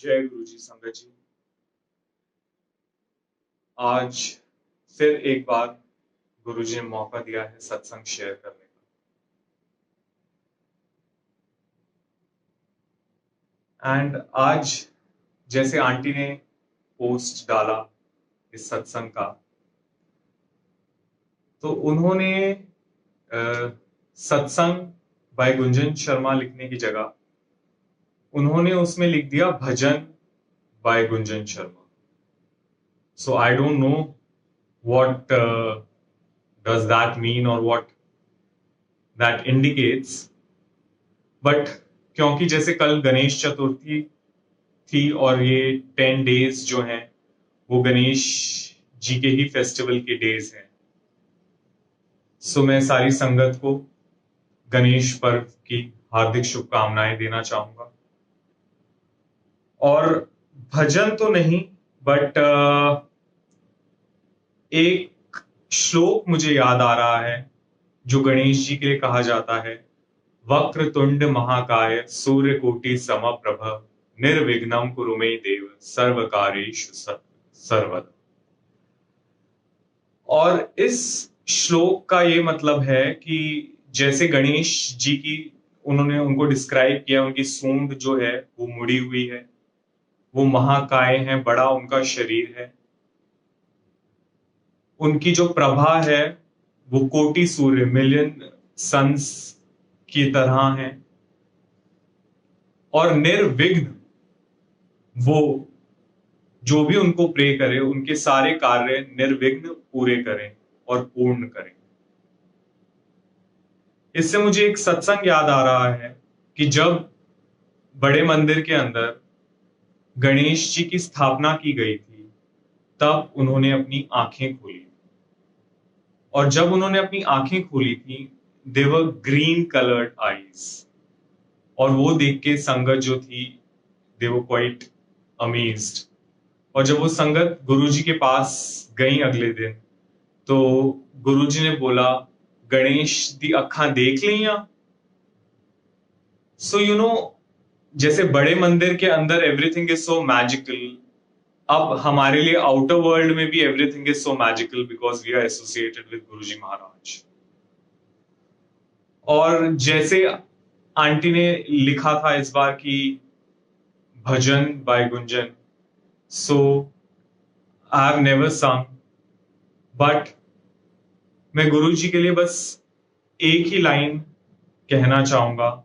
जय गुरु जी संगत जी। आज फिर एक बार गुरु जी ने मौका दिया है सत्संग शेयर करने का। एंड आज जैसे आंटी ने पोस्ट डाला इस सत्संग का, तो उन्होंने सत्संग बाय गुंजन शर्मा लिखने की जगह उन्होंने उसमें लिख दिया bhajan by Gunjan Sharma. So I don't know what does that mean or what that indicates, but क्योंकि जैसे कल गणेश चतुर्थी थी और ये 10 डेज जो हैं वो गणेश जी के ही फेस्टिवल के डेज हैं, सो मैं सारी संगत को गणेश पर्व की हार्दिक शुभकामनाएं देना चाहूंगा। और भजन तो नहीं, बट एक श्लोक मुझे याद आ रहा है जो गणेश जी के लिए कहा जाता है, वक्रतुंड महाकाय सूर्यकोटि समप्रभ निर्विघ्नं कुरु मे देव सर्वकार्येषु सर्वदा। और इस श्लोक का ये मतलब है कि जैसे गणेश जी की उन्होंने उनको डिस्क्राइब किया, उनकी सूंड जो है वो मुड़ी हुई है, वो महाकाय है, बड़ा उनका शरीर है, उनकी जो प्रभा है वो कोटि सूर्य मिलियन सन्स की तरह है, और निर्विघ्न वो जो भी उनको प्रे करे उनके सारे कार्य निर्विघ्न पूरे करें और पूर्ण करें। इससे मुझे एक सत्संग याद आ रहा है कि जब बड़े मंदिर के अंदर गणेश जी की स्थापना की गई थी तब उन्होंने अपनी आंखें खोली, और जब उन्होंने अपनी आंखें खोली थी दे वर ग्रीन कलर्ड आईज, और वो देख के संगत जो थी दे वर क्वाइट अमेज्ड। और जब वो संगत गुरुजी के पास गई अगले दिन तो गुरुजी ने बोला, गणेश दी अखा देख लिया। सो यू नो, जैसे बड़े मंदिर के अंदर एवरीथिंग इज सो मैजिकल, अब हमारे लिए आउटर वर्ल्ड में भी everything is so magical because we are associated with Guruji Maharaj. और जैसे आंटी ने लिखा था इस बार की भजन by Gunjan, so I have never some, but मैं गुरुजी के लिए बस एक ही लाइन कहना चाहूंगा,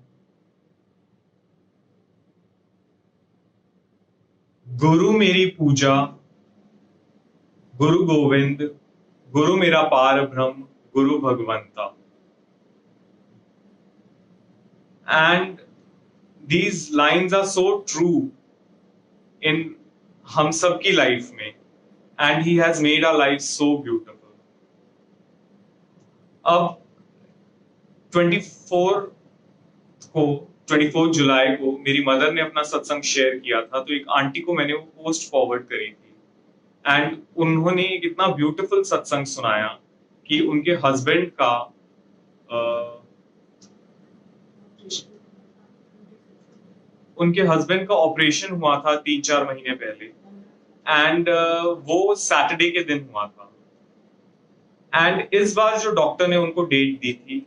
गुरु मेरी पूजा, गुरु गोविंद, गुरु मेरा पार ब्रह्म, गुरु भगवंता। And these lines are so true in हम सब की लाइफ में, and he has made our life so beautiful. अब 24 जुलाई को मेरी मदर ने अपना सत्संग शेयर किया था, तो एक आंटी को मैंने वो पोस्ट फॉरवर्ड करी थी, एंड उन्होंने एक इतना ब्यूटीफुल सत्संग सुनाया कि उनके हस्बैंड का ऑपरेशन हुआ था 3-4 महीने पहले, एंड वो सैटरडे के दिन हुआ था। एंड इस बार जो डॉक्टर ने उनको डेट दी थी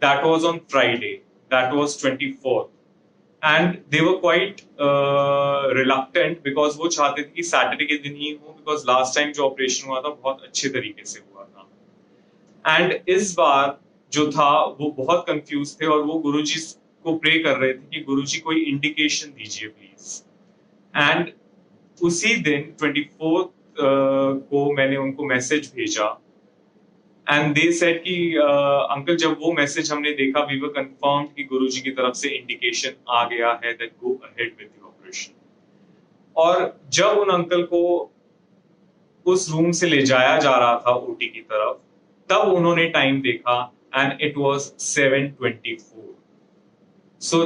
that was on Friday, that was 24th, and they were quite reluctant because वो चाहते थे कि सैटरडे के दिन ही हो, बिकॉज लास्ट टाइम जो ऑपरेशन हुआ था बहुत अच्छे तरीके से हुआ था। एंड इस बार जो था वो बहुत कंफ्यूज थे और वो गुरुजी को प्रे कर रहे थे कि गुरुजी कोई इंडिकेशन दीजिए प्लीज। एंड उसी दिन 24th को मैंने उनको मैसेज भेजा, एंड दे सेड कि अंकल जब वो मैसेज हमने देखा वी वर कंफर्म्ड कि गुरुजी की तरफ से इंडिकेशन आ गया है that go ahead with the operation. और जब उन अंकल को उस रूम से ले जाया जा रहा था ओटी की तरफ, तब उन्होंने टाइम देखा एंड इट वाज 7:24। सो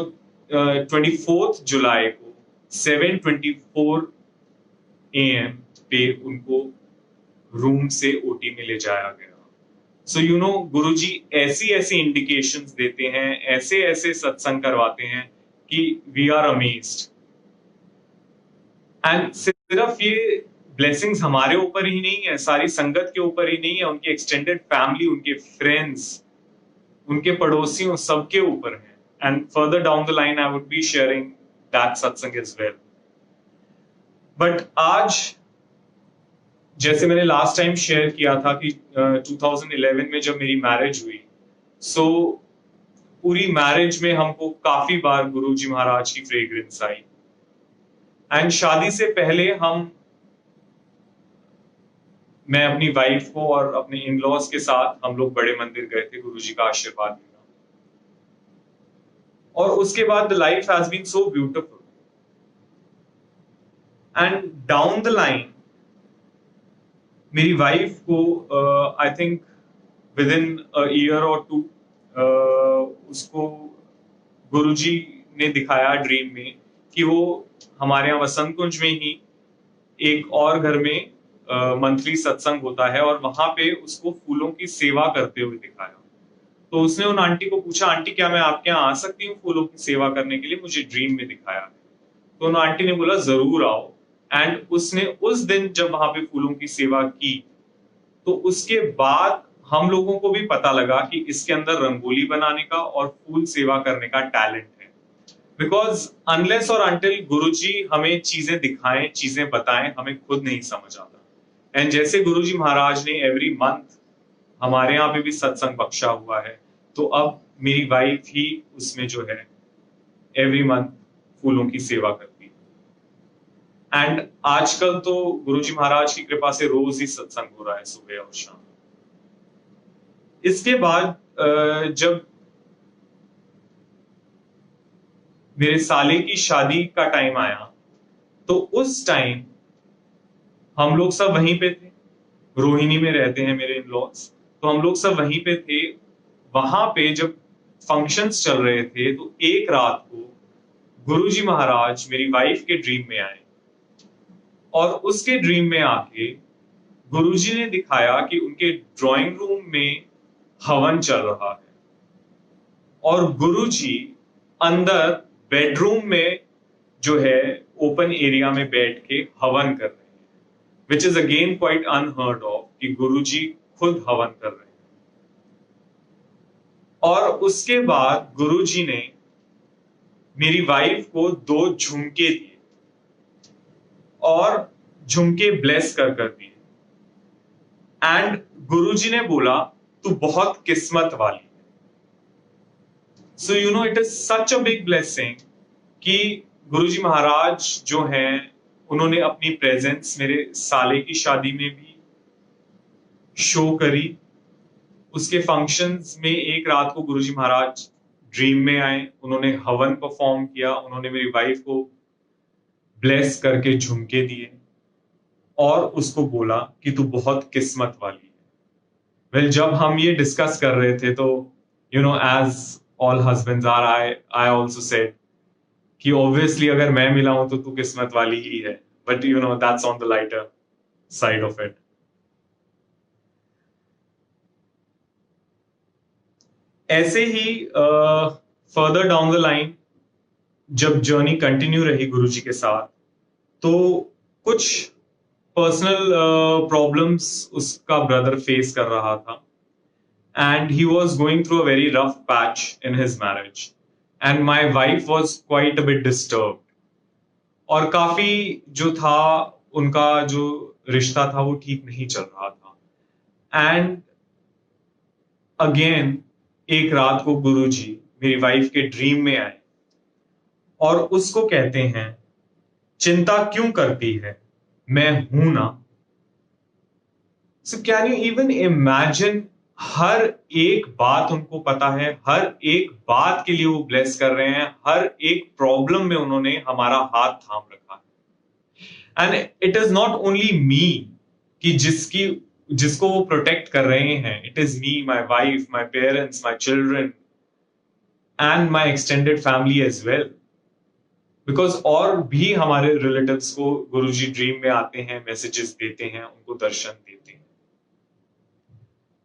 24 जुलाई को 7:24 AM पे उनको रूम से ओटी में ले जाया गया। सो यू नो, गुरुजी ऐसी ऐसी इंडिकेशंस देते हैं, ऐसे ऐसे सत्संग करवाते हैं कि वी आर अमेज्ड। एंड सिर्फ ये ब्लेसिंग्स हमारे ऊपर ही नहीं है, सारी संगत के ऊपर ही नहीं है, उनकी एक्सटेंडेड फैमिली, उनके फ्रेंड्स, उनके पड़ोसियों, सबके ऊपर है. And further down the line I would be sharing that सत्संग एज वेल. बट आज जैसे मैंने लास्ट टाइम शेयर किया था कि 2011 में जब मेरी मैरिज हुई, सो पूरी मैरिज में हमको काफी बार गुरुजी महाराज की फ्रेग्रेंस आई. एंड शादी से पहले मैं अपनी वाइफ को और अपने इन लॉज के साथ हम लोग बड़े मंदिर गए थे गुरुजी का आशीर्वाद लेना. और उसके बाद the life has been so beautiful. And down the line मेरी वाइफ को I think within a year or two उसको गुरुजी ने दिखाया ड्रीम में कि वो हमारे यहाँ वसंत कुंज में ही एक और घर में मंथली सत्संग होता है और वहां पे उसको फूलों की सेवा करते हुए दिखाया. तो उसने उन आंटी को पूछा, आंटी क्या मैं आपके यहाँ आ सकती हूँ फूलों की सेवा करने के लिए, मुझे ड्रीम में दिखाया है. तो उन आंटी ने बोला जरूर आओ. एंड उसने उस दिन जब वहां पे फूलों की सेवा की, तो उसके बाद हम लोगों को भी पता लगा कि इसके अंदर रंगोली बनाने का और फूल सेवा करने का टैलेंट है. बिकॉज अनलेस और अनटिल गुरुजी हमें चीजें दिखाएं, चीजें बताएं, हमें खुद नहीं समझ आता. एंड जैसे गुरुजी महाराज ने एवरी मंथ हमारे यहाँ पे भी सत्संग बख्शा हुआ है, तो अब मेरी वाइफ ही उसमें जो है एवरी मंथ फूलों की सेवा करती है. एंड आजकल तो गुरुजी महाराज की कृपा से रोज ही सत्संग हो रहा है सुबह और शाम. इसके बाद जब मेरे साले की शादी का टाइम आया, तो उस टाइम हम लोग सब वहीं पे थे. रोहिणी में रहते हैं मेरे इन-लॉज, तो हम लोग सब वहीं पे थे. वहां पे जब फंक्शंस चल रहे थे, तो एक रात को गुरुजी महाराज मेरी वाइफ के ड्रीम में आए. और उसके ड्रीम में आके गुरुजी ने दिखाया कि उनके ड्राइंग रूम में हवन चल रहा है और गुरुजी अंदर बेडरूम में जो है ओपन एरिया में बैठ के हवन कर रहे हैं, which is again quite unheard of कि गुरुजी खुद हवन कर रहे हैं. और उसके बाद गुरुजी ने मेरी वाइफ को 2 झुमके दिए और झुमके ब्लेस कर दिए. एंड गुरुजी ने बोला तू बहुत किस्मत वाली है. सो you no it is such a big blessing कि गुरुजी महाराज जो हैं उन्होंने अपनी प्रेजेंस मेरे साले की शादी में भी शो करी. उसके फंक्शंस में एक रात को गुरुजी महाराज ड्रीम में आए, उन्होंने हवन परफॉर्म किया, उन्होंने मेरी वाइफ को ब्लेस करके झुमके दिए और उसको बोला कि तू बहुत किस्मत वाली है. वेल, जब हम ये डिस्कस कर रहे थे तो you know as all husbands are, I also said कि ऑब्वियसली अगर मैं मिला हूं तो तू किस्मत वाली ही है. But you no that's on the lighter side of it. ऐसे ही फर्दर डाउन द लाइन जब जर्नी कंटिन्यू रही गुरुजी के साथ, तो कुछ पर्सनल प्रॉब्लम्स उसका ब्रदर फेस कर रहा था. And he was going through a very rough patch in his marriage and my wife was quite a bit disturb. और काफी जो था उनका जो रिश्ता था वो ठीक नहीं चल रहा था. एंड अगेन एक रात को गुरुजी मेरी वाइफ के ड्रीम में आए और उसको कहते हैं चिंता क्यों करती है, मैं हूं ना. So can you even imagine, हर एक बात उनको पता है, हर एक बात के लिए वो ब्लेस कर रहे हैं, हर एक प्रॉब्लम में उन्होंने हमारा हाथ थाम रखा है. And it is not only me कि जिसको वो प्रोटेक्ट कर रहे हैं, it is me, my wife, my parents, my children and my extended family as well. Because और भी हमारे रिलेटिव्स को गुरुजी ड्रीम में आते हैं, मैसेजेस देते हैं, उनको दर्शन देते हैं,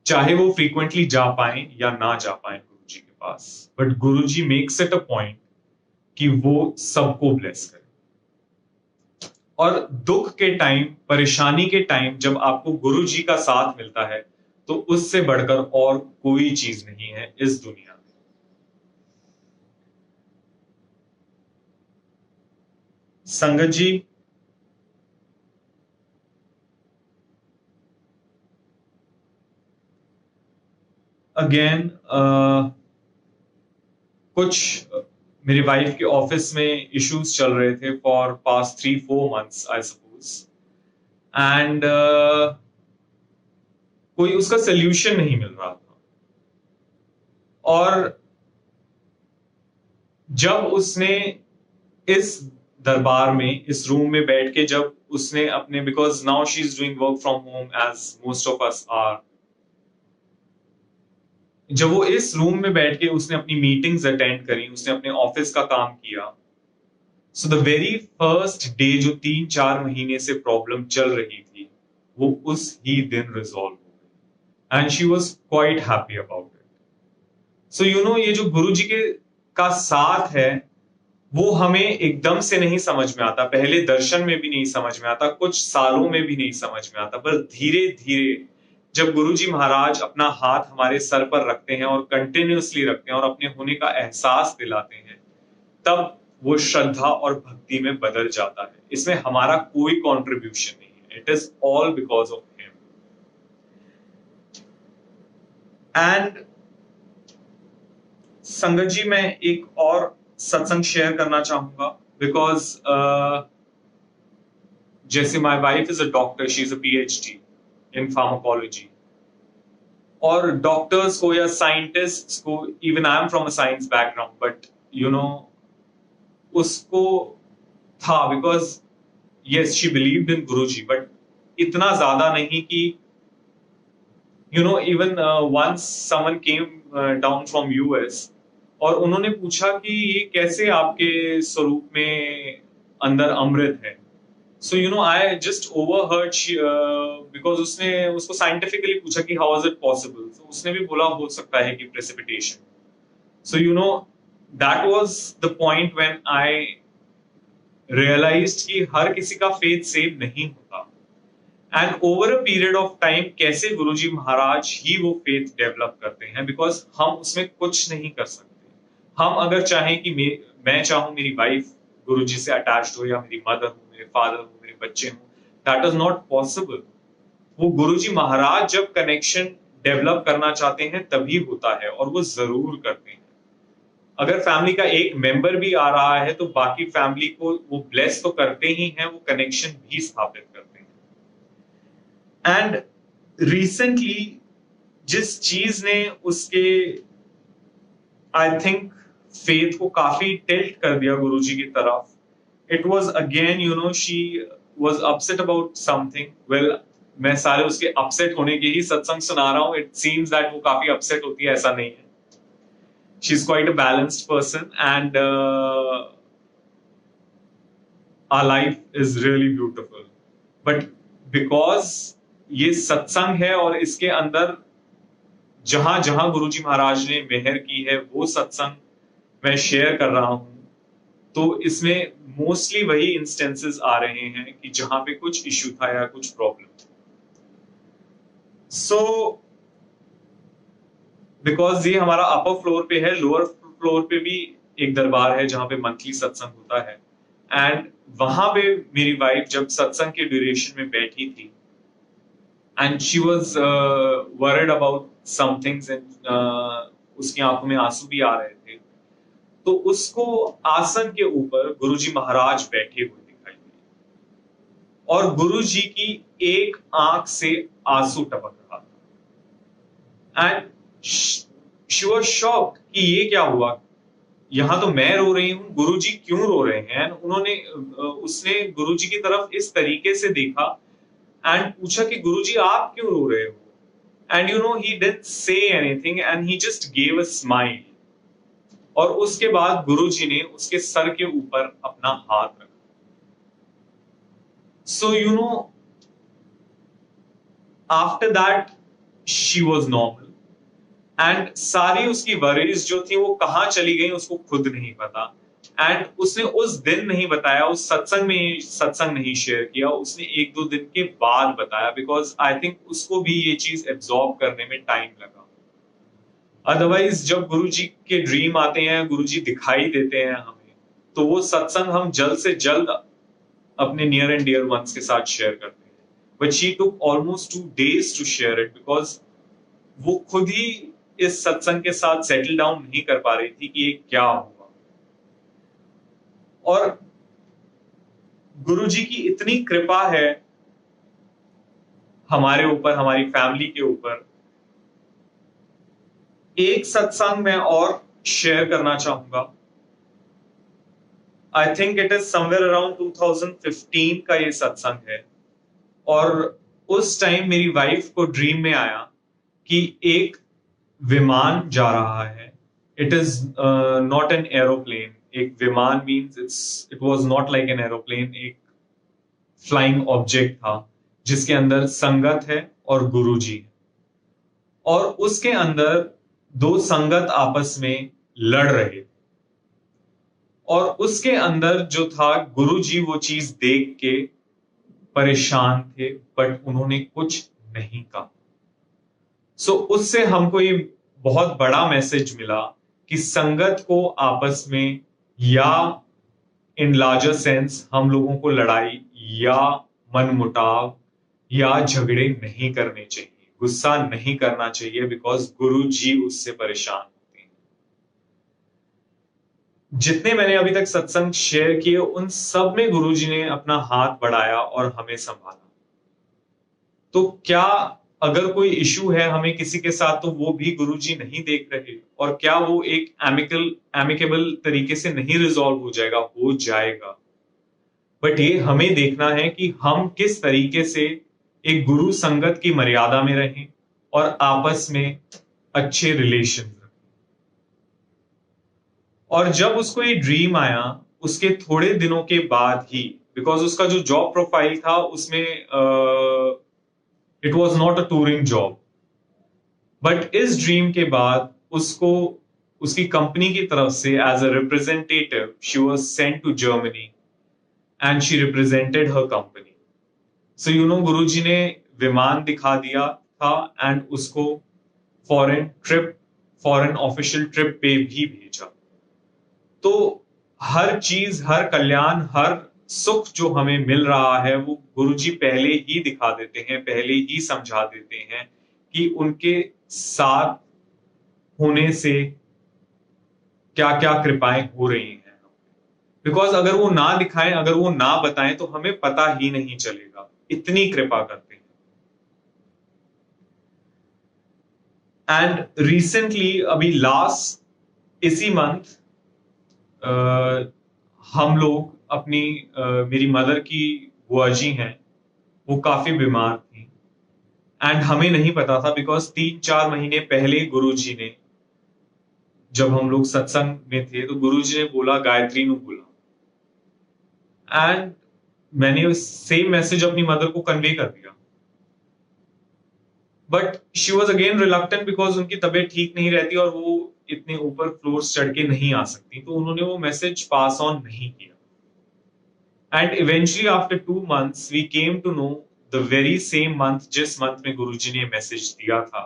चाहे वो फ्रीक्वेंटली जा पाए या ना जा पाए गुरुजी के पास. But Guruji makes it a point कि वो सबको ब्लेस करे. और दुख के टाइम, परेशानी के टाइम जब आपको गुरु जी का साथ मिलता है तो उससे बढ़कर और कोई चीज नहीं है इस दुनिया में। संगत जी, अगेन कुछ मेरी वाइफ के ऑफिस में इश्यूज चल रहे थे for past 3-4 months I suppose, and कोई उसका सोल्यूशन नहीं मिल रहा था। और जब उसने इस दरबार में, इस रूम में बैठ के जब उसने अपने, because now she is doing work from home as most of us are, जब वो इस रूम में बैठ के उसने अपनी मीटिंग्स अटेंड करी, उसने अपने ऑफिस का काम किया, so the very first day जो 3-4 महीने से प्रॉब्लम चल रही थी वो उस ही दिन रिजॉल्व हो गई, and she was quite happy about it. So you no, ये जो गुरु जी के का साथ है वो हमें एकदम से नहीं समझ में आता, पहले दर्शन में भी नहीं समझ में आता, कुछ सालों में भी नहीं समझ में आता, पर धीरे धीरे जब गुरुजी महाराज अपना हाथ हमारे सर पर रखते हैं और कंटिन्यूअसली रखते हैं और अपने होने का एहसास दिलाते हैं, तब वो श्रद्धा और भक्ति में बदल जाता है। इसमें हमारा कोई कंट्रीब्यूशन नहीं है, it is all because of him. And संगत जी, मैं एक और सत्संग शेयर करना चाहूंगा, बिकॉज जैसे my wife is a doctor, she is a PhD in pharmacology, और डॉक्टर्स को या साइंटिस्ट्स को, even I am from a science background, but you know उसको था, because yes she believed in Guruji, but इतना ज्यादा नहीं कि you know, even once someone came down from US और उन्होंने पूछा कि ये कैसे आपके स्वरूप में अंदर अमृत है। सो you no, I just overheard, because उसने उसको साइंटिफिकली पूछा कि हाउ इज इट पॉसिबल, तो उसने भी बोला हो सकता है कि precipitation. So you know, that was the point when I realised कि हर किसी का फेथ सेम नहीं होता, and over a period of time कैसे गुरुजी महाराज ही वो फेथ डेवलप करते हैं, बिकॉज हम उसमें कुछ नहीं कर सकते। हम अगर चाहें कि मैं चाहूं मेरी वाइफ गुरुजी से अटैच्ड हो, या मेरी मदर हो, मेरे फादर हो, मेरे बच्चे हो, दैट इज नॉट पॉसिबल। वो गुरुजी महाराज जब कनेक्शन डेवलप करना चाहते हैं तभी होता है, और वो जरूर करते हैं। अगर फैमिली का एक मेंबर भी आ रहा है तो बाकी फैमिली को वो ब्लेस तो करते ही हैं, वो कनेक्शन भी स्थापित करते हैं। एंड रिसेंटली जिस चीज ने उसके, आई थिंक, फेथ को काफी टिल्ट कर दिया गुरुजी की तरफ, it was again, you know, she was upset about something. Well, मैं सारे उसके अपसेट होने के ही सत्संग सुना रहा हूं, इट सीम्स दैट वो काफी अपसेट होती है, ऐसा नहीं है। She is quite a balanced person, and our life is really beautiful, but because ये सत्संग है और इसके अंदर जहां जहां गुरुजी महाराज ने मेहर की है वो सत्संग मैं शेयर कर रहा हूं, तो इसमें मोस्टली वही इंस्टेंसेस आ रहे हैं कि जहां पे कुछ इश्यू था या कुछ प्रॉब्लम। सो बिकॉज ये हमारा अपर फ्लोर पे है, लोअर फ्लोर पे भी एक दरबार है जहां पे मंथली सत्संग होता है, एंड वहां पे मेरी वाइफ जब सत्संग के ड्यूरेशन में बैठी थी, and she was worried about some things, एंड उसकी आंखों में आंसू भी आ रहे थे, तो उसको आसन के ऊपर गुरुजी महाराज बैठे हुए दिखाई दिए, और गुरुजी की एक आंख से आंसू टपक रहा था, एंड शी वाज शॉक्ड कि ये क्या हुआ, यहाँ तो मैं रो रही हूँ, गुरुजी क्यों रो रहे हैं। उन्होंने उसने गुरुजी की तरफ इस तरीके से देखा एंड पूछा कि गुरुजी आप क्यों रो रहे हो, and you know, he didn't say anything and he just gave a smile, और उसके बाद गुरुजी ने उसके सर के ऊपर अपना हाथ रखा। सो you no, after that she was normal, and सारी उसकी वरीज जो थी वो कहां चली गई उसको खुद नहीं पता, एंड उसने उस दिन नहीं बताया, उस सत्संग में सत्संग नहीं शेयर किया, उसने एक दो दिन के बाद बताया, बिकॉज आई थिंक उसको भी ये चीज एब्जॉर्ब करने में टाइम लगा। अदरवाइज जब गुरु जी के ड्रीम आते हैं, गुरु जी दिखाई देते हैं हमें, तो वो सत्संग हम जल्द से जल्द अपने नियर एंड डियर वंस के साथ शेयर करते हैं। But she took almost 2 days to share it, because वो खुद ही इस सत्संग के साथ सेटल डाउन नहीं कर पा रही थी कि ये क्या हुआ। और गुरु जी की इतनी कृपा है हमारे ऊपर, हमारी फैमिली के ऊपर। एक सत्संग मैं और शेयर करना चाहूंगा। I think it is somewhere around 2015 का ये सत्संग है। और उस टाइम मेरी वाइफ को ड्रीम में आया कि एक विमान जा रहा है। It is not an aeroplane. एक विमान means it was not like an aeroplane. एक फ्लाइंग ऑब्जेक्ट था जिसके अंदर संगत है और गुरुजी है, और उसके अंदर 2 संगत आपस में लड़ रहे थे। और उसके अंदर जो था, गुरुजी वो चीज देख के परेशान थे, बट उन्होंने कुछ नहीं कहा। सो उससे हमको ये बहुत बड़ा मैसेज मिला कि संगत को आपस में, या इन लार्जर सेंस, हम लोगों को लड़ाई या मनमुटाव या झगड़े नहीं करने चाहिए, गुस्सा नहीं करना चाहिए, बिकॉज गुरु जी उससे परेशान होते हैं। जितने मैंने अभी तक सत्संग शेयर किए उन सब में गुरु जी ने अपना हाथ बढ़ाया और हमें संभाला। तो क्या अगर कोई इशू है हमें किसी के साथ, तो वो भी गुरुजी नहीं देख रहे? और क्या वो एक एमिकेबल तरीके से नहीं रिजॉल्व हो जाएगा? हो जाएगा। बट ये हमें देखना है कि हम किस तरीके से एक गुरु संगत की मर्यादा में रहें और आपस में अच्छे रिलेशन रखें। और जब उसको ये ड्रीम आया, उसके थोड़े दिनों के बाद ही, बिकॉज उसका जो जॉब प्रोफाइल था उसमें it was not a touring job, but इस ड्रीम के बाद उसको उसकी कंपनी की तरफ से as a representative she was sent to Germany and she represented her company. So you know, Guruji ने विमान दिखा दिया था एंड उसको फॉरेन ऑफिशियल ट्रिप पे भी भेजा। तो हर चीज, हर कल्याण, हर सुख जो हमें मिल रहा है वो गुरुजी पहले ही दिखा देते हैं, पहले ही समझा देते हैं कि उनके साथ होने से क्या क्या कृपाएं हो रही हैं। बिकॉज अगर वो ना दिखाएं, अगर वो ना बताएं, तो हमें पता ही नहीं चलेगा, इतनी कृपा करते हैं। एंड रिसेंटली, अभी लास्ट इसी मंथ, हम लोग अपनी मेरी मदर की बुआ जी हैं, वो काफी बीमार थी एंड हमें नहीं पता था, बिकॉज 3-4 महीने पहले गुरुजी ने, जब हम लोग सत्संग में थे, तो गुरुजी ने बोला गायत्री नु बोला, एंड मैंने सेम मैसेज अपनी मदर को कन्वे कर दिया। But she was again reluctant, because उनकी तबीयत ठीक नहीं रहती और वो इतने ऊपर फ्लोर चढ़ के नहीं आ सकती, तो उन्होंने वो मैसेज पास ऑन नहीं किया। And eventually after 2 months we came to know, the very same month जिस मंथ में गुरुजी ने मैसेज दिया था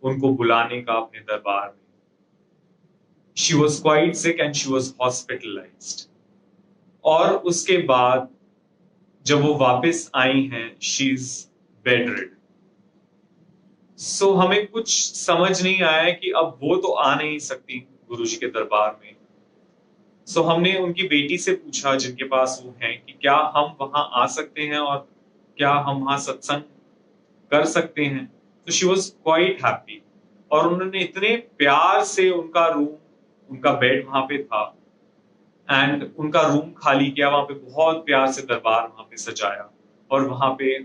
उनको बुलाने का अपने दरबार में, she was quite sick and she was hospitalised. और उसके बाद जब वो वापस आई हैं, शी इज बेड रिड। सो हमें कुछ समझ नहीं आया कि अब वो तो आ नहीं सकती गुरुजी के दरबार में। सो हमने उनकी बेटी से पूछा, जिनके पास वो हैं, कि क्या हम वहां आ सकते हैं और क्या हम वहां सत्संग कर सकते हैं। तो शी वॉज क्वाइट हैप्पी, और उन्होंने इतने प्यार से उनका रूम, उनका बेड वहां पे था एंड उनका रूम खाली किया, वहां पे बहुत प्यार से दरबार वहां पे सजाया और वहां पे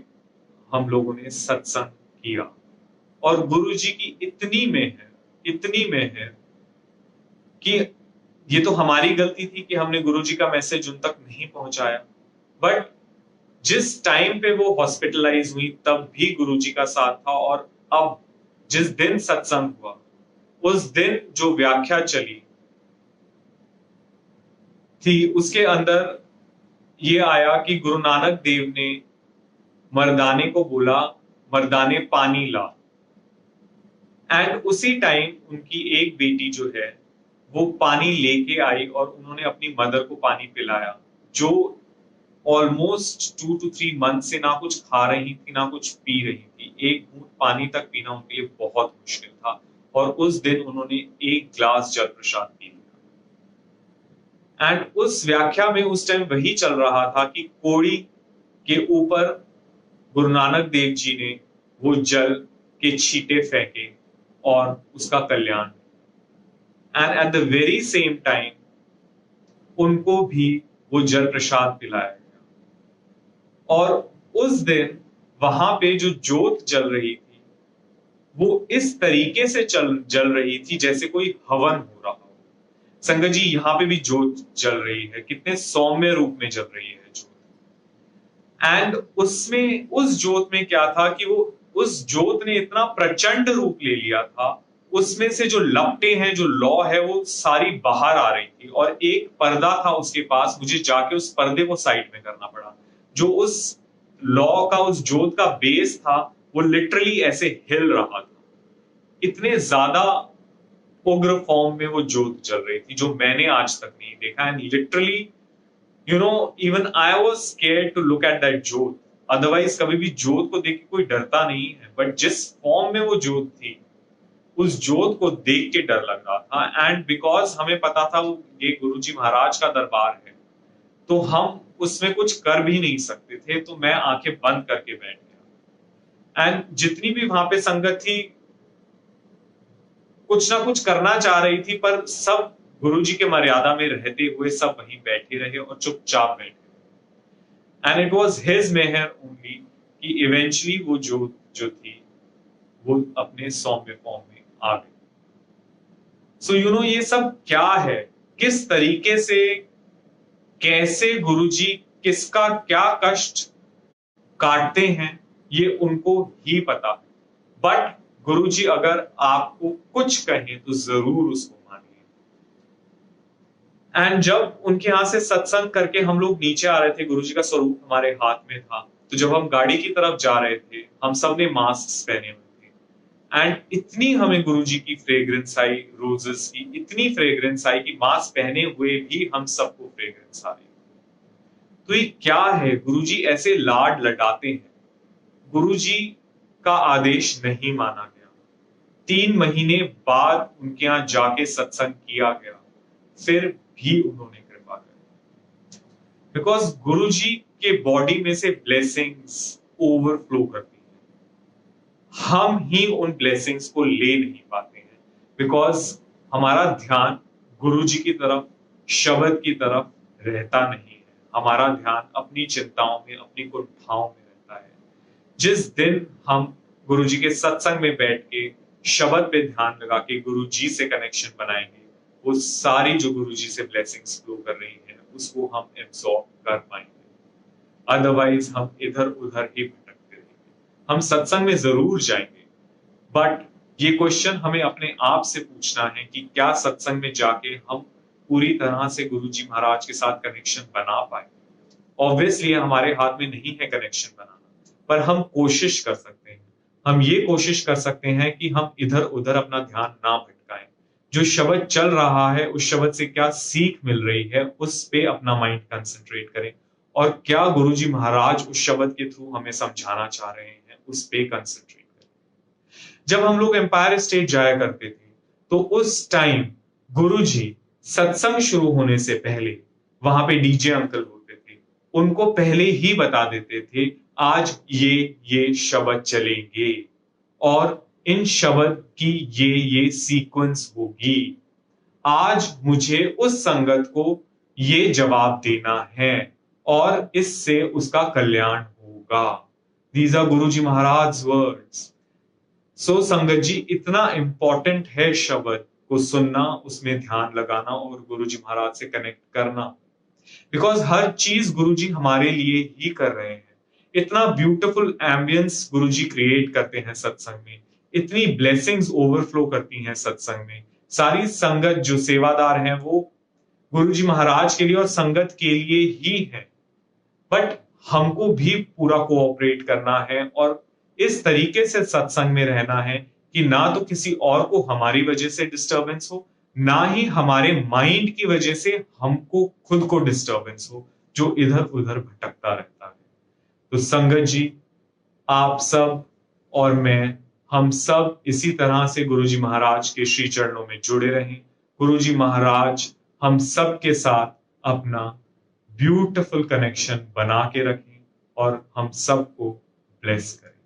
हम लोगों ने सत्संग किया। और गुरु जी की इतनी में है कि ये तो हमारी गलती थी कि हमने गुरु जी का मैसेज उन तक नहीं पहुंचाया। बट जिस टाइम पे वो हॉस्पिटलाइज हुई तब भी गुरु जी का साथ था, और अब जिस दिन सत्संग हुआ उस दिन जो व्याख्या चली, थी उसके अंदर ये आया कि गुरु नानक देव ने मर्दाने को बोला, मर्दाने पानी ला। एंड उसी टाइम उनकी एक बेटी जो है वो पानी लेके आई और उन्होंने अपनी मदर को पानी पिलाया, जो ऑलमोस्ट 2 to 3 मंथ से ना कुछ खा रही थी ना कुछ पी रही थी। एक घूंट पानी तक पीना उनके लिए बहुत मुश्किल था और उस दिन उन्होंने एक ग्लास जल प्रसाद पी लिया। एंड उस व्याख्या में उस टाइम वही चल रहा था कि कोड़ी के ऊपर गुरु नानक देव जी ने वो जल के छींटे फेंके और उसका कल्याण। And at the very same time उनको भी वो जल प्रसाद पिलाया गया और उस दिन वहां पे जो जोत जल रही थी वो इस तरीके से जल रही थी जैसे कोई हवन हो रहा हो। संगत जी, यहाँ पे भी जोत जल रही है, कितने सौम्य रूप में जल रही है जोत। एंड उसमें उस जोत में क्या था कि वो उस जोत ने इतना प्रचंड रूप ले लिया था, उसमें से जो लपटें हैं, जो लौ है, वो सारी बाहर आ रही थी और एक पर्दा था उसके पास, मुझे जाके उस पर्दे को साइड में करना पड़ा। जो उस लौ का, उस जोत का बेस था, वो लिटरली ऐसे हिल रहा था। इतने ज्यादा उग्र फॉर्म में वो जोत जल रही थी जो मैंने आज तक नहीं देखा। And literally even I was scared to look at that जोत। अदरवाइज कभी भी जोत को देख के कोई डरता नहीं है, बट जिस फॉर्म में वो जोत थी, उस जोत को देख के डर लग रहा था। एंड बिकॉज हमें पता था वो ये गुरुजी महाराज का दरबार है, तो हम उसमें कुछ कर भी नहीं सकते थे, तो मैं आंखें बंद करके बैठ गया। एंड जितनी भी वहां पे संगत थी कुछ ना कुछ करना चाह रही थी, पर सब गुरुजी के मर्यादा में रहते हुए सब वहीं बैठे रहे और चुपचाप बैठे। एंड इट वॉज हिज मेहर ओनली कि इवेंचुअली वो जो थी वो अपने सौम्य फॉर्म में आ गई। सो ये सब क्या है, किस तरीके से, कैसे गुरुजी किसका क्या कष्ट काटते हैं, ये उनको ही पता है। बट गुरुजी अगर आपको कुछ कहें तो जरूर उसको मानिए। एंड जब उनके यहां से सत्संग करके हम लोग नीचे आ रहे थे, गुरुजी का स्वरूप हमारे हाथ में था, तो जब हम गाड़ी की तरफ जा रहे थे, हम सब ने मास्क पहने हुए थे। एंड इतनी हमें गुरुजी की फ्रेग्रेंस आई, रोजेस की इतनी फ्रेग्रेंस आई कि मास्क पहने हुए भी हम सबको फ्रेग्रेंस आ रही। तो ये क्या है, गुरुजी ऐसे लाड लडाते हैं। गुरुजी का आदेश नहीं माना गया। 3 महीने बाद उनके यहां जाके सत्संग किया गया, फिर भी उन्होंने कृपा करी। बिकॉज गुरुजी के बॉडी में से ब्लेसिंग्स ओवरफ्लो करती है, हम ही उन ब्लेसिंग्स को ले नहीं पाते हैं, बिकॉज हमारा ध्यान गुरुजी की तरफ, शब्द की तरफ रहता नहीं है। हमारा ध्यान अपनी चिंताओं में, अपनी कुंठाओं में रहता है। जिस दिन हम गुरुजी के सत्संग में बैठ के शब्द पे ध्यान लगा के गुरुजी से कनेक्शन बनाएंगे, वो सारी जो गुरुजी से ब्लेसिंग्स फ्लो कर रही है उसको हम एब्सॉर्ब कर पाएंगे। अदरवाइज हम इधर उधर ही भटकते रहेंगे। हम सत्संग में जरूर जाएंगे, बट ये क्वेश्चन हमें अपने आप से पूछना है कि क्या सत्संग में जाके हम पूरी तरह से गुरुजी महाराज के साथ कनेक्शन बना पाए। ऑब्वियसली हमारे हाथ में नहीं है कनेक्शन बनाना, पर हम कोशिश कर सकते हैं। हम ये कोशिश कर सकते हैं कि हम इधर उधर अपना ध्यान ना भटकाएं। जो शब्द चल रहा है उस शब्द से क्या सीख मिल रही है उस पे अपना माइंड कंसंट्रेट करें, और क्या गुरुजी महाराज उस शब्द के थ्रू हमें समझाना चाह रहे हैं उस पे कंसंट्रेट करें। जब हम लोग एम्पायर स्टेट जाया करते थे तो उस टाइम गुरुजी सत्संग शुरू होने से पहले वहां पे डीजे अंकल होते थे, उनको पहले ही बता देते थे आज ये शब्द चलेंगे और इन शब्द की ये सीक्वेंस होगी। आज मुझे उस संगत को ये जवाब देना है और इससे उसका कल्याण होगा। These are Guruji Maharaj words. So sangat ji, इतना इंपॉर्टेंट है शब्द को सुनना, उसमें ध्यान लगाना और गुरुजी महाराज से कनेक्ट करना, बिकॉज हर चीज गुरुजी हमारे लिए ही कर रहे हैं। इतना ब्यूटीफुल एम्बियंस गुरुजी क्रिएट करते हैं सत्संग में, इतनी ब्लेसिंग्स ओवरफ्लो करती हैं सत्संग में। सारी संगत जो सेवादार हैं वो गुरुजी महाराज के लिए और संगत के लिए ही है, बट हमको भी पूरा कोऑपरेट करना है और इस तरीके से सत्संग में रहना है कि ना तो किसी और को हमारी वजह से डिस्टरबेंस हो, ना ही हमारे माइंड की वजह से हमको खुद को डिस्टरबेंस हो जो इधर उधर भटकता रहता है। तो संगत जी, आप सब और मैं, हम सब इसी तरह से गुरुजी महाराज के श्री चरणों में जुड़े रहें। गुरुजी महाराज हम सब के साथ अपना ब्यूटीफुल कनेक्शन बना के रखें और हम सबको ब्लेस करें।